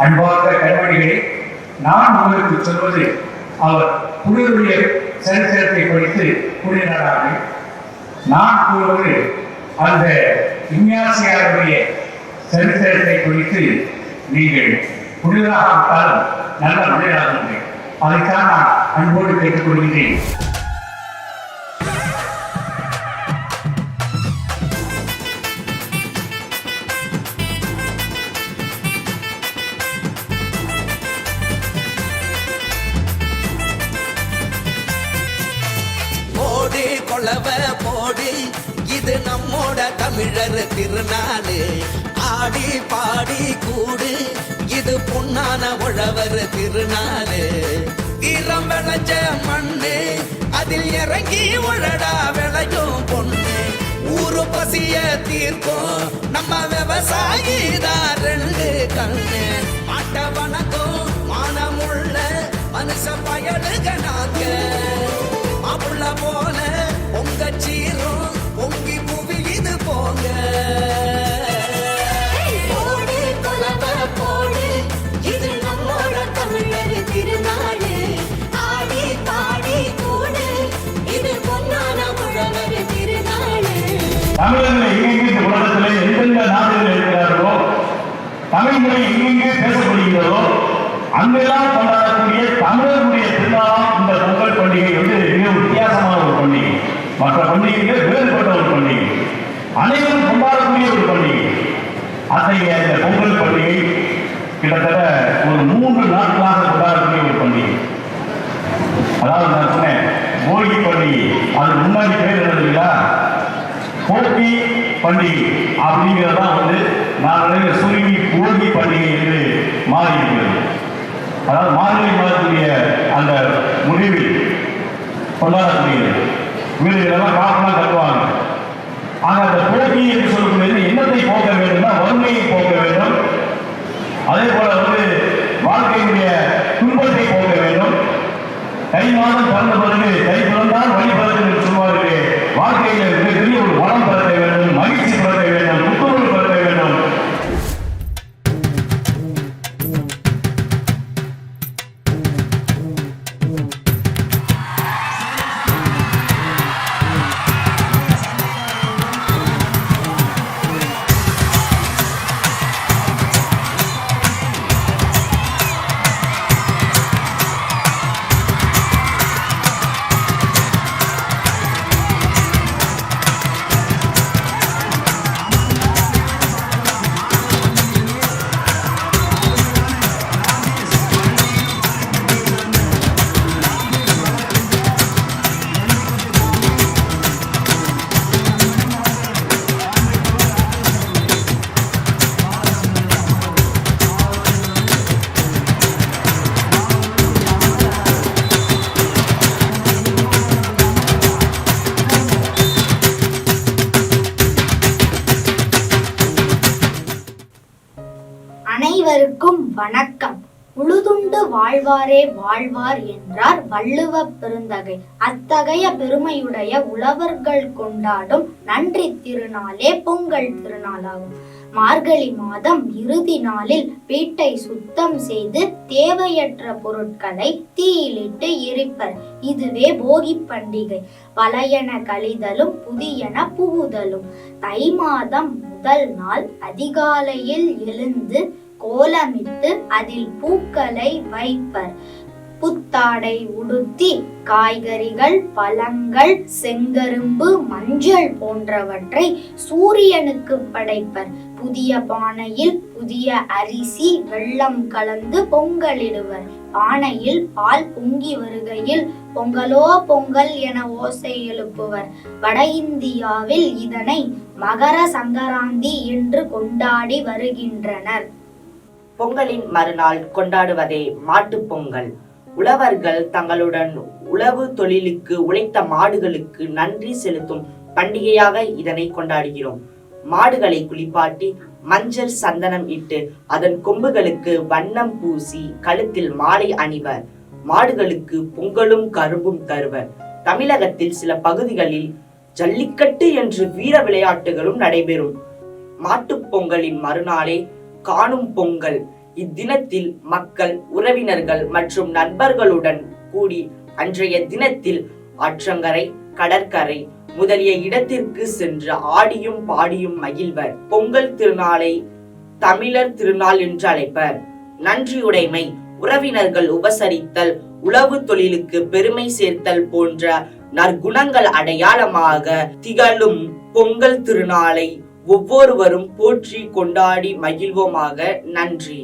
அன்பார்ந்த கண்மணிகளே, நான் உங்களுக்கு சொல்வது அவர் புனிதருடைய சரித்திரத்தை படித்து கூறினார்கள். நான் கூறுவது அந்த விஞ்ஞாசியாருடைய சரித்திரத்தை குறித்து நீங்கள் புனிதராகத்தாலும் நல்ல மனிதராகுங்கள். அதைத்தான் நான் அன்போடு கேட்டுக்கொள்கிறேன். போடி இது நம்மோட தமிழர் திருநாடு. ஆடி பாடி கூடு இது பொன்னான உழவர் திருநாடு. வீரம் விளைஞ்ச மண்ணு அதில் இறங்கி உழடா விளையும் பொண்ணு. ஊரு பசிய தீர்க்கும் நம்ம விவசாயி தான் ரெண்டு கண்ணு. மாட்ட வணக்கம் மானமுள்ள மனுஷ பயலுக நாங்க. மாப்புள்ள போல பொங்க சீரும் பொங்கி புவி இது போங்க. போடு கொலவ போடு இது நம்மோட தமிழர் திருநாடு. ஆடி பாடி கூடு இது பொன்னான உழவர் திருநாடு. தமிழர்கள் எங்கெங்கே உலகத்திலே எந்தெந்த நாடுகளில் இருக்கிறார்களோ, தமிழ் மொழி எங்கெங்கே பேசப்படுகிறதோ அங்கெல்லாம் கொண்டாடக்கூடிய தமிழர்களுடைய திருநாளாம் இந்த பொங்கல் பண்டிகை வந்து மிக வித்தியாசமான ஒரு பண்டிகை. மற்ற பண்டிகைகள் வேறுபட்ட ஒரு பண்டிகை, அனைவரும் கொண்டாடக்கூடிய ஒரு பண்டிகை. அத்தகைய இந்த பொங்கல் பண்டிகை கிட்டத்தட்ட ஒரு 3 நாட்களாக கொண்டாடக்கூடிய ஒரு பண்டிகை. அதாவது நான் சொன்னேன் போகி பண்டிகை, அது முன்னாடி பேர் என்னதுங்களா போகி பண்டிகை அப்படிங்கிறதான் வந்து நான் சுருங்கி போகி பண்டிகை என்று மாறி இருக்கிறது. அதாவது மார்கழி மாதத்துடைய அந்த முடிவில் கொண்டாடக்கூடியது. வீடுகளெல்லாம் காப்பெல்லாம் கட்டுவாங்க. ஆனால் அந்த போகி என்று சொல்லக்கூடியது எண்ணத்தை போக்க வேண்டும்னா வறுமையை போக்க வேண்டும். அதே போல வந்து வாழ்க்கையினுடைய துன்பத்தை போக்க வேண்டும். தை மாதம் பிறந்த பிறகு தை பிறந்தால் வழி பிறகு என்று சொல்வார்களே, வாழ்க்கையில் பெரிய ஒரு வளம் பிறக்க வேண்டும், மகிழ்ச்சி பிறக்க வேண்டும், புத்துணர்வு பிறக்க வேண்டும். அனைவருக்கும் வணக்கம். உழுதுண்டு வாழ்வாரே வாழ்வார் என்றார் வள்ளுவ பெருந்தகை. அத்தகைய பெருமையுடைய உழவர்கள் கொண்டாடும் நன்றி திருநாளே பொங்கல் திருநாளாகும். மார்கழி மாதம் இறுதி நாளில் வீட்டை சுத்தம் செய்து தேவையற்ற பொருட்களை தீயிலிட்டு எரிப்பர். இதுவே போகி பண்டிகை. பழையன கழிதலும் புதியன புகுதலும். தை மாதம் முதல் நாள் அதிகாலையில் எழுந்து கோலமிட்டு அதில் பூக்களை வைப்பர். புத்தாடை உடுத்தி காய்கறிகள், பழங்கள், செங்கரும்பு, மஞ்சள் போன்றவற்றை சூரியனுக்கு படைப்பர். புதிய பானையில் புதிய அரிசி, வெல்லம் கலந்து பொங்கலிடுவர். பானையில் பால் பொங்கி வருகையில் பொங்கலோ பொங்கல் என ஓசை எழுப்புவர். வட இந்தியாவில் இதனை மகர சங்கராந்தி என்று கொண்டாடி வருகின்றனர். பொங்கலின் மறுநாள் கொண்டாடுவதே மாட்டுப் பொங்கல். உழவர்கள் தங்களுடன் உழவு தொழிலுக்கு உழைத்த மாடுகளுக்கு நன்றி செலுத்தும் பண்டிகையாக இதனை கொண்டாடுகிறோம். மாடுகளை குளிப்பாட்டி மஞ்சள் சந்தனம் இட்டு அதன் கொம்புகளுக்கு வண்ணம் பூசி கழுத்தில் மாலை அணிவர். மாடுகளுக்கு பொங்கலும் கரும்பும் தருவர். தமிழகத்தில் சில பகுதிகளில் ஜல்லிக்கட்டு என்று வீர விளையாட்டுகளும் நடைபெறும். மாட்டுப் பொங்கலின் மறுநாளே காணும் பொங்கல். இத்தினத்தில் மக்கள் உறவினர்கள் மற்றும் நண்பர்களுடன் கூடி அன்றைய தினத்தில் ஆற்றங்கரை, கடற்கரை முதலிய இடத்திற்கு சென்று ஆடியும் பாடியும் மகிழ்வர். பொங்கல் திருநாளை தமிழர் திருநாள் என்று அழைப்பர். நன்றியுடைமை, உறவினர்கள் உபசரித்தல், உழவு தொழிலுக்கு பெருமை சேர்த்தல் போன்ற நற்குணங்கள் அடையாளமாக திகழும் பொங்கல் திருநாளை ஒவ்வொருவரும் போற்றி கொண்டாடி மகிழ்வோமாக. நன்றி.